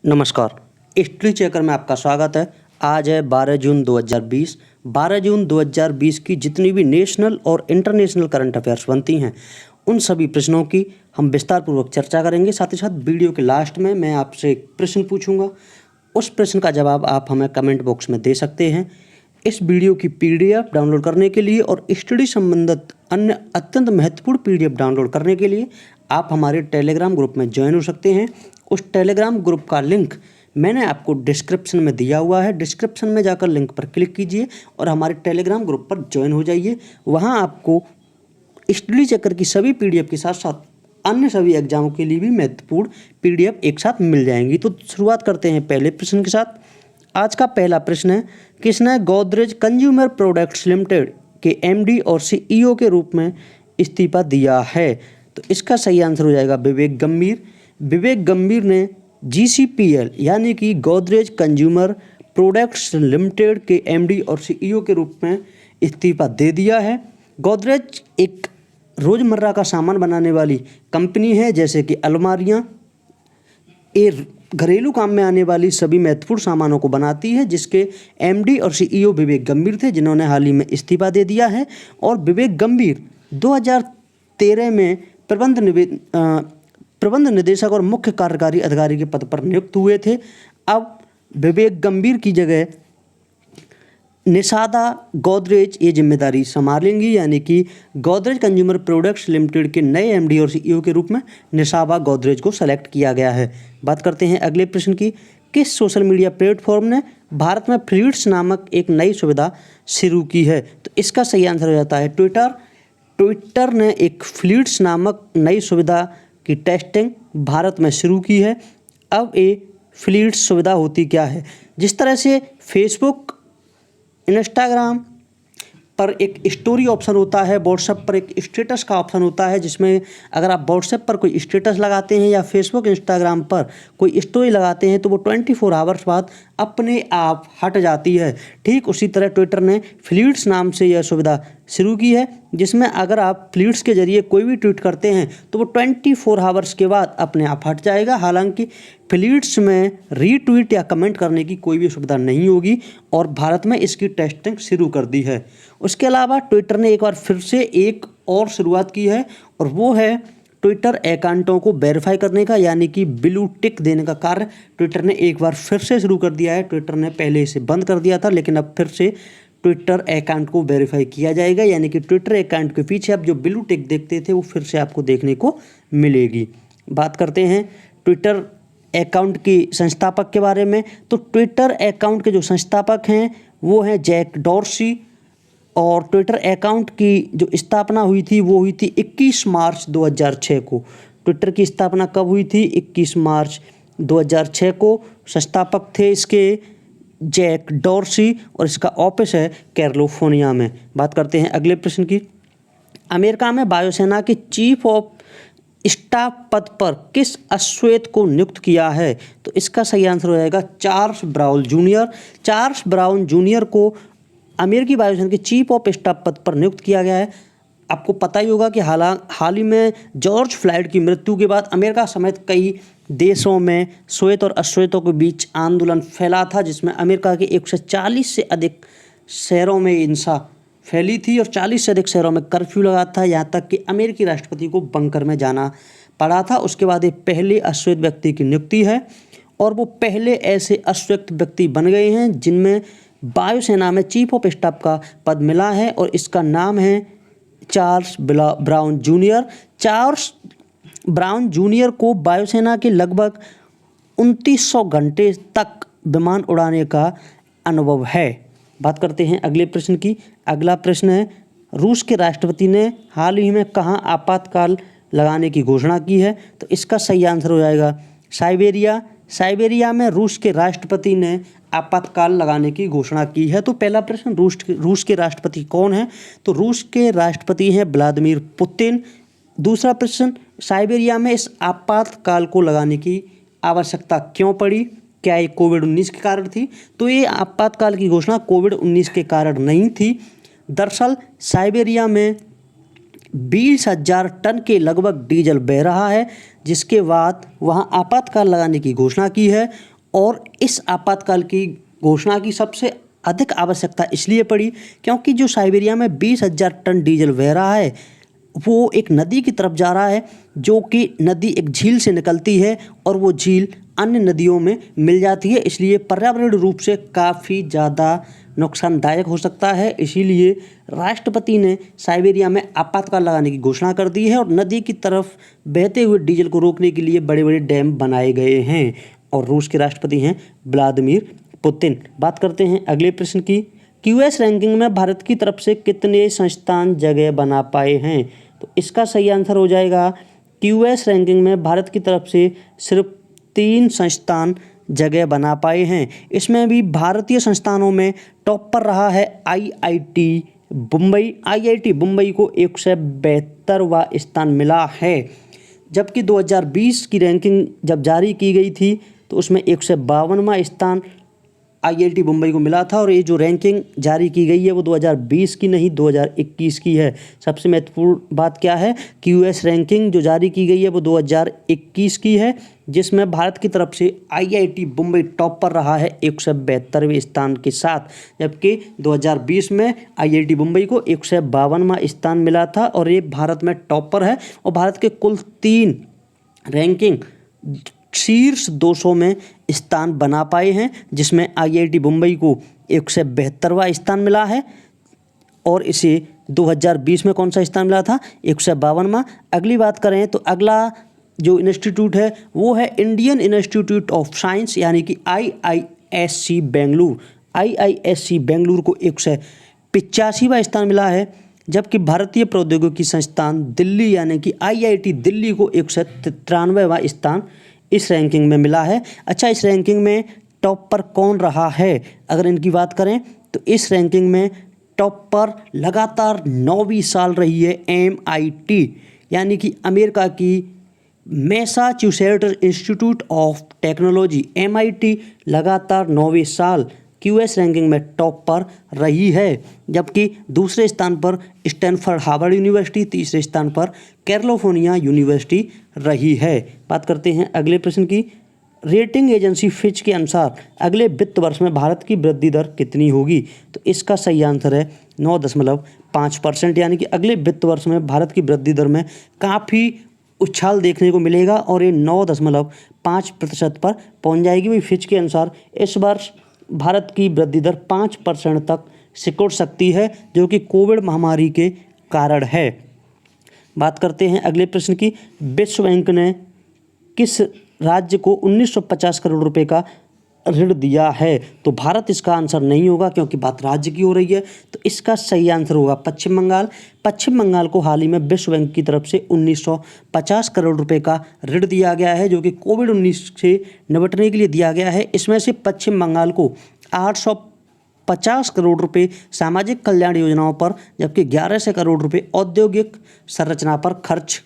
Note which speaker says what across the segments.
Speaker 1: नमस्कार। History checker में आपका स्वागत है। आज है 12 जून 2020। 12 जून 2020 की जितनी भी नेशनल और इंटरनेशनल करंट अफेयर्स बनती हैं उन सभी प्रश्नों की हम विस्तारपूर्वक चर्चा करेंगे। साथ ही साथ वीडियो के लास्ट में मैं आपसे एक प्रश्न पूछूंगा, उस प्रश्न का जवाब आप हमें कमेंट बॉक्स में दे सकते हैं। इस वीडियो की PDF डाउनलोड करने के लिए और स्टडी संबंधित अन्य अत्यंत महत्वपूर्ण PDF डाउनलोड करने के लिए आप हमारे टेलीग्राम ग्रुप में ज्वाइन हो सकते हैं। उस टेलीग्राम ग्रुप का लिंक मैंने आपको डिस्क्रिप्शन में दिया हुआ है। डिस्क्रिप्शन में जाकर लिंक पर क्लिक कीजिए और हमारे टेलीग्राम ग्रुप पर ज्वाइन हो जाइए। वहाँ आपको स्टडी चेकर की सभी PDF के साथ साथ अन्य सभी एग्जामों के लिए भी महत्वपूर्ण PDF एक साथ मिल जाएंगी। तो शुरुआत करते हैं पहले प्रश्न के साथ। आज का पहला प्रश्न है, किसने गोदरेज कंज्यूमर प्रोडक्ट्स लिमिटेड के MD और CEO के रूप में इस्तीफा दिया है? तो इसका सही आंसर हो जाएगा विवेक गंभीर। विवेक गंभीर ने GCPL यानी कि गोदरेज कंज्यूमर प्रोडक्ट्स लिमिटेड के MD और CEO के रूप में इस्तीफा दे दिया है। गोदरेज एक रोज़मर्रा का सामान बनाने वाली कंपनी है, जैसे कि अलमारियाँ, ये घरेलू काम में आने वाली सभी महत्वपूर्ण सामानों को बनाती है, जिसके MD और CEO विवेक गंभीर थे, जिन्होंने हाल ही में इस्तीफा दे दिया है। और विवेक गंभीर 2013 में प्रबंध निदेशक और मुख्य कार्यकारी अधिकारी के पद पर नियुक्त हुए थे। अब विवेक गंभीर की जगह निषादा गोदरेज ये जिम्मेदारी संभालेंगी, यानी कि गोदरेज कंज्यूमर प्रोडक्ट्स लिमिटेड के नए MD और CEO के रूप में निषादा गोदरेज को सेलेक्ट किया गया है। बात करते हैं अगले प्रश्न की। किस सोशल मीडिया प्लेटफॉर्म ने भारत में फ्लीट्स नामक एक नई सुविधा शुरू की है? तो इसका सही आंसर हो जाता है ट्विटर। ट्विटर ने एक फ्लीट्स नामक नई सुविधा की टेस्टिंग भारत में शुरू की है। अब ये फ्लीट्स सुविधा होती क्या है? जिस तरह से फेसबुक, इंस्टाग्राम पर एक स्टोरी ऑप्शन होता है, व्हाट्सएप पर एक स्टेटस का ऑप्शन होता है, जिसमें अगर आप व्हाट्सएप पर कोई स्टेटस लगाते हैं या फेसबुक, इंस्टाग्राम पर कोई स्टोरी लगाते हैं तो वो 24 आवर्स बाद अपने आप हट जाती है। ठीक उसी तरह ट्विटर ने फ्लीट्स नाम से यह सुविधा शुरू की है, जिसमें अगर आप फ्लीट्स के जरिए कोई भी ट्वीट करते हैं तो वो 24 आवर्स के बाद अपने आप हट जाएगा। हालांकि फ्लीट्स में रीट्वीट या कमेंट करने की कोई भी सुविधा नहीं होगी और भारत में इसकी टेस्टिंग शुरू कर दी है। उसके अलावा ट्विटर ने एक बार फिर से एक और शुरुआत की है, और वो है ट्विटर अकाउंटों को वेरीफाई करने का, यानी कि ब्लू टिक देने का कार्य ट्विटर ने एक बार फिर से शुरू कर दिया है। ट्विटर ने पहले इसे बंद कर दिया था, लेकिन अब फिर से ट्विटर अकाउंट को वेरीफाई किया जाएगा, यानी कि ट्विटर अकाउंट के पीछे आप जो ब्लू टिक देखते थे वो फिर से आपको देखने को मिलेगी। बात करते हैं ट्विटर अकाउंट की संस्थापक के बारे में। तो ट्विटर अकाउंट के जो संस्थापक हैं वो हैं जैक डॉर्सी, और ट्विटर अकाउंट की जो स्थापना हुई थी वो हुई थी 21 मार्च 2006 को। ट्विटर की स्थापना कब हुई थी? 21 मार्च 2006 को। संस्थापक थे इसके जैक डॉर्सी और इसका ऑफिस है कैलिफोर्निया में। बात करते हैं अगले प्रश्न की। अमेरिका में वायुसेना के चीफ ऑफ स्टाफ पद पर किस अश्वेत को नियुक्त किया है? तो इसका सही आंसर हो जाएगा Charles brown junior. Charles brown junior को अमेरिकी वायुसेना के चीफ ऑफ स्टाफ पद पर नियुक्त किया गया है। आपको पता ही होगा कि हाल ही में जॉर्ज फ्लॉयड की मृत्यु के बाद अमेरिका समेत कई देशों में श्वेत और अश्वेतों के बीच आंदोलन फैला था, जिसमें अमेरिका के 140 से अधिक शहरों में हिंसा फैली थी और 40 से अधिक शहरों में कर्फ्यू लगा था, यहाँ तक कि अमेरिकी राष्ट्रपति को बंकर में जाना पड़ा था। उसके बाद ये पहले अश्वेत व्यक्ति की नियुक्ति है, और वो पहले ऐसे अश्वेत व्यक्ति बन गए हैं जिनमें वायुसेना में चीफ ऑफ स्टाफ का पद मिला है, और इसका नाम है Charles brown junior. Charles brown junior को वायुसेना के लगभग 2900 घंटे तक विमान उड़ाने का अनुभव है। बात करते हैं अगले प्रश्न की। अगला प्रश्न है, रूस के राष्ट्रपति ने हाल ही में कहाँ आपातकाल लगाने की घोषणा की है? तो इसका सही आंसर हो जाएगा साइबेरिया। साइबेरिया में रूस के राष्ट्रपति ने आपातकाल लगाने की घोषणा की है। तो पहला प्रश्न, रूस के राष्ट्रपति कौन हैं? तो रूस के राष्ट्रपति हैं व्लादिमीर पुतिन। दूसरा प्रश्न, साइबेरिया में इस आपातकाल को लगाने की आवश्यकता क्यों पड़ी? क्या ये कोविड-19 के कारण थी? तो ये आपातकाल की घोषणा कोविड-19 के कारण नहीं थी। दरअसल साइबेरिया में 20,000 टन के लगभग डीजल बह रहा है, जिसके बाद वहां आपातकाल लगाने की घोषणा की है। और इस आपातकाल की घोषणा की सबसे अधिक आवश्यकता इसलिए पड़ी क्योंकि जो साइबेरिया में 20,000 टन डीजल बह रहा है वो एक नदी की तरफ जा रहा है, जो कि नदी एक झील से निकलती है और वो झील अन्य नदियों में मिल जाती है, इसलिए पर्यावरण रूप से काफ़ी ज़्यादा नुकसानदायक हो सकता है। इसीलिए राष्ट्रपति ने साइबेरिया में आपातकाल लगाने की घोषणा कर दी है और नदी की तरफ बहते हुए डीजल को रोकने के लिए बड़े बड़े डैम बनाए गए हैं। और रूस के राष्ट्रपति हैं व्लादिमीर पुतिन। बात करते हैं अगले प्रश्न की। क्यूएस रैंकिंग में भारत की तरफ से कितने संस्थान जगह बना पाए हैं? तो इसका सही आंसर हो जाएगा क्यूएस रैंकिंग में भारत की तरफ से सिर्फ 3 संस्थान जगह बना पाए हैं। इसमें भी भारतीय संस्थानों में टॉप पर रहा है आईआईटी मुंबई। आईआईटी मुंबई को 172वां स्थान मिला है, जबकि 2020 की रैंकिंग जब जारी की गई थी तो उसमें 152वां स्थान आईआईटी मुंबई को मिला था। और ये जो रैंकिंग जारी की गई है वो 2020 की नहीं 2021 की है। सबसे महत्वपूर्ण बात क्या है, क्यूएस रैंकिंग जो जारी की गई है वो 2021 की है, जिसमें भारत की तरफ से आईआईटी मुंबई टॉप पर रहा है 172वें स्थान के साथ, जबकि 2020 में आईआईटी मुंबई को 152वां स्थान मिला था और ये भारत में टॉप पर है। और भारत के कुल 3 रैंकिंग शीर्ष 200 में स्थान बना पाए हैं, जिसमें आईआईटी मुंबई को 172वां स्थान मिला है और इसे 2020 में कौन सा स्थान मिला था, 152वां। अगली बात करें तो अगला जो इंस्टीट्यूट है वो है इंडियन इंस्टीट्यूट ऑफ साइंस यानी कि आईआईएससी बेंगलुरु। आईआईएससी बेंगलुरु को 185वां स्थान मिला है, जबकि भारतीय प्रौद्योगिकी संस्थान दिल्ली यानी कि आईआईटी दिल्ली को 193वां स्थान इस रैंकिंग में मिला है। अच्छा, इस रैंकिंग में टॉप पर कौन रहा है? अगर इनकी बात करें तो इस रैंकिंग में टॉप पर लगातार 9वीं साल रही है एमआईटी यानी कि अमेरिका की Massachusetts institute of technology. MIT लगातार 9वें साल क्यूएस रैंकिंग में टॉप पर रही है, जबकि दूसरे स्थान पर स्टैनफोर्ड हार्वर्ड यूनिवर्सिटी, तीसरे स्थान पर कैलिफोर्निया यूनिवर्सिटी रही है। बात करते हैं अगले प्रश्न की। रेटिंग एजेंसी फिच के अनुसार अगले वित्त वर्ष में भारत की वृद्धि दर कितनी होगी? तो इसका सही आंसर है 9.5%, यानी कि अगले वित्त वर्ष में भारत की वृद्धि दर में काफ़ी उछाल देखने को मिलेगा और ये 9.5% पर पहुंच जाएगी। वही फिच के अनुसार इस वर्ष भारत की वृद्धि दर 5% तक सिकुड़ सकती है, जो कि कोविड महामारी के कारण है। बात करते हैं अगले प्रश्न की। विश्व बैंक ने किस राज्य को 1950 करोड़ रुपए का ऋण दिया है? तो भारत इसका आंसर नहीं होगा क्योंकि बात राज्य की हो रही है, तो इसका सही आंसर होगा पश्चिम बंगाल। पश्चिम बंगाल को हाल ही में विश्व बैंक की तरफ से 1950 करोड़ रुपए का ऋण दिया गया है, जो कि कोविड-19 से निपटने के लिए दिया गया है। इसमें से पश्चिम बंगाल को 850 करोड़ रुपए सामाजिक कल्याण योजनाओं पर, जबकि 1100 करोड़ रुपए औद्योगिक संरचना पर खर्च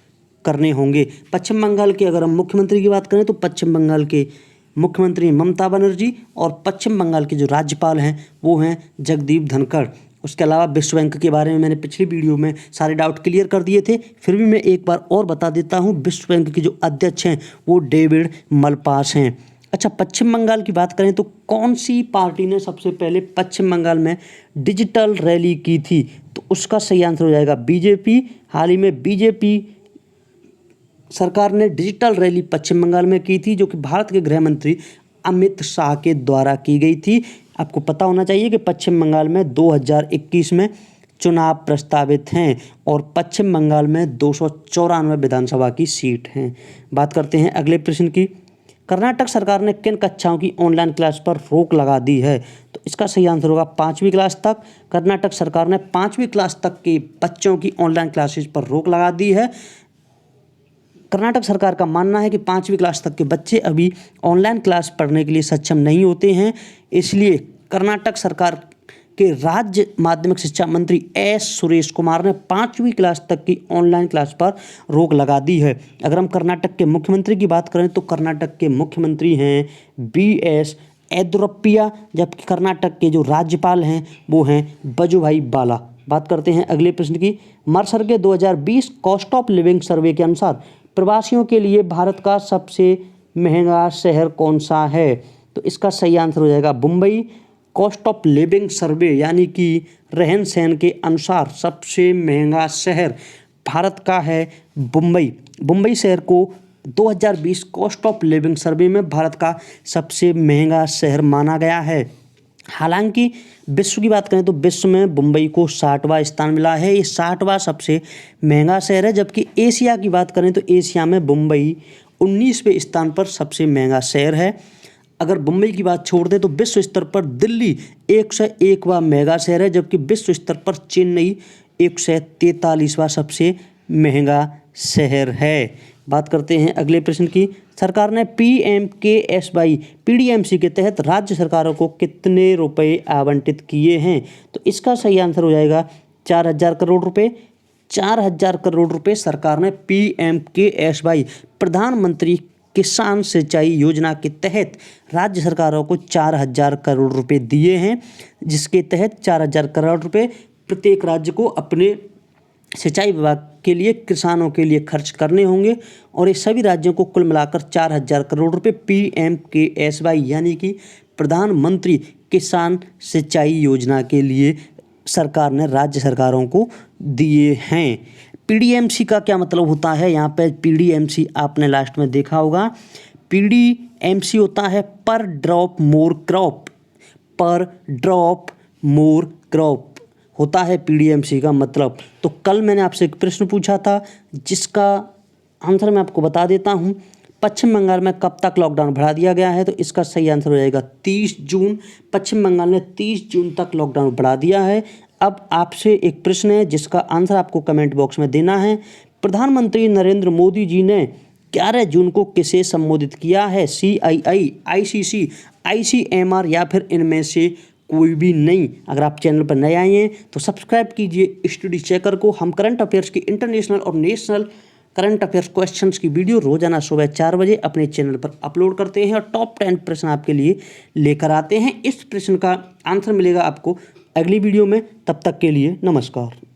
Speaker 1: करने होंगे। पश्चिम बंगाल के अगर हम मुख्यमंत्री की बात करें तो पश्चिम बंगाल के मुख्यमंत्री ममता बनर्जी और पश्चिम बंगाल के जो राज्यपाल हैं वो हैं जगदीप धनखड़। उसके अलावा विश्व बैंक के बारे में मैंने पिछली वीडियो में सारे डाउट क्लियर कर दिए थे, फिर भी मैं एक बार और बता देता हूँ। विश्व बैंक के जो अध्यक्ष हैं वो डेविड मलपास हैं। अच्छा, पश्चिम बंगाल की बात करें तो कौन सी पार्टी ने सबसे पहले पश्चिम बंगाल में डिजिटल रैली की थी? तो उसका सही आंसर हो जाएगा बीजेपी। हाल ही में बीजेपी सरकार ने डिजिटल रैली पश्चिम बंगाल में की थी, जो कि भारत के गृह मंत्री अमित शाह के द्वारा की गई थी। आपको पता होना चाहिए कि पश्चिम बंगाल में 2021 में चुनाव प्रस्तावित हैं और पश्चिम बंगाल में 294 विधानसभा की सीट हैं। बात करते हैं अगले प्रश्न की। कर्नाटक सरकार ने किन कक्षाओं की ऑनलाइन क्लास पर रोक लगा दी है? तो इसका सही आंसर होगा 5वीं क्लास तक। कर्नाटक सरकार ने 5वीं क्लास तक के बच्चों की ऑनलाइन क्लासेज पर रोक लगा दी है। कर्नाटक सरकार का मानना है कि 5वीं क्लास तक के बच्चे अभी ऑनलाइन क्लास पढ़ने के लिए सक्षम नहीं होते हैं, इसलिए कर्नाटक सरकार के राज्य माध्यमिक शिक्षा मंत्री एस सुरेश कुमार ने 5वीं क्लास तक की ऑनलाइन क्लास पर रोक लगा दी है। अगर हम कर्नाटक के मुख्यमंत्री की बात करें तो कर्नाटक के मुख्यमंत्री हैं BS येदियुरप्पा, जबकि कर्नाटक के जो राज्यपाल हैं वो हैं वजुभाई वाला। बात करते हैं अगले प्रश्न की। मर्सर के 2020 कॉस्ट ऑफ लिविंग सर्वे के अनुसार प्रवासियों के लिए भारत का सबसे महंगा शहर कौन सा है? तो इसका सही आंसर हो जाएगा मुंबई। कॉस्ट ऑफ लिविंग सर्वे यानी कि रहन सहन के अनुसार सबसे महंगा शहर भारत का है मुंबई। मुंबई शहर को 2020 कॉस्ट ऑफ लिविंग सर्वे में भारत का सबसे महंगा शहर माना गया है। हालांकि विश्व की बात करें तो विश्व में मुंबई को 60वां स्थान मिला है, ये 60वां सबसे महंगा शहर है। जबकि एशिया की बात करें तो एशिया में मुंबई 19वें स्थान पर सबसे महंगा शहर है। अगर मुंबई की बात छोड़ दें तो विश्व स्तर पर दिल्ली 101वां महंगा शहर है, जबकि विश्व स्तर पर चेन्नई 143वां सबसे महंगा शहर है। बात करते हैं अगले प्रश्न की। सरकार ने PMKSY PDMC के तहत राज्य सरकारों को कितने रुपए आवंटित किए हैं? तो इसका सही आंसर हो जाएगा 4000 करोड़ रुपए। 4000 करोड़ रुपए सरकार ने PMKSY प्रधानमंत्री किसान सिंचाई योजना के तहत राज्य सरकारों को 4000 करोड़ रुपए दिए हैं, जिसके तहत 4000 करोड़ रुपए प्रत्येक राज्य को अपने सिंचाई विभाग के लिए किसानों के लिए खर्च करने होंगे और ये सभी राज्यों को कुल मिलाकर 4000 करोड़ रुपए PMKSY यानी कि प्रधानमंत्री किसान सिंचाई योजना के लिए सरकार ने राज्य सरकारों को दिए हैं। PDMC का क्या मतलब होता है? यहाँ पे PDMC आपने लास्ट में देखा होगा। PDMC होता है पर ड्रॉप मोर क्रॉप, पर ड्रॉप मोर क्रॉप होता है PDMC का मतलब। तो कल मैंने आपसे एक प्रश्न पूछा था जिसका आंसर मैं आपको बता देता हूँ। पश्चिम बंगाल में कब तक लॉकडाउन बढ़ा दिया गया है? तो इसका सही आंसर हो जाएगा 30 जून। पश्चिम बंगाल ने 30 जून तक लॉकडाउन बढ़ा दिया है। अब आपसे एक प्रश्न है जिसका आंसर आपको कमेंट बॉक्स में देना है। प्रधानमंत्री नरेंद्र मोदी जी ने 11 जून को किसे संबोधित किया है? CII, ICC, ICMR या फिर इनमें से कोई भी नहीं? अगर आप चैनल पर नए आए हैं तो सब्सक्राइब कीजिए स्टडी चेकर को। हम करंट अफेयर्स की इंटरनेशनल और नेशनल करंट अफेयर्स क्वेश्चंस की वीडियो रोजाना सुबह 4 बजे अपने चैनल पर अपलोड करते हैं और टॉप 10 प्रश्न आपके लिए लेकर आते हैं। इस प्रश्न का आंसर मिलेगा आपको अगली वीडियो में। तब तक के लिए नमस्कार।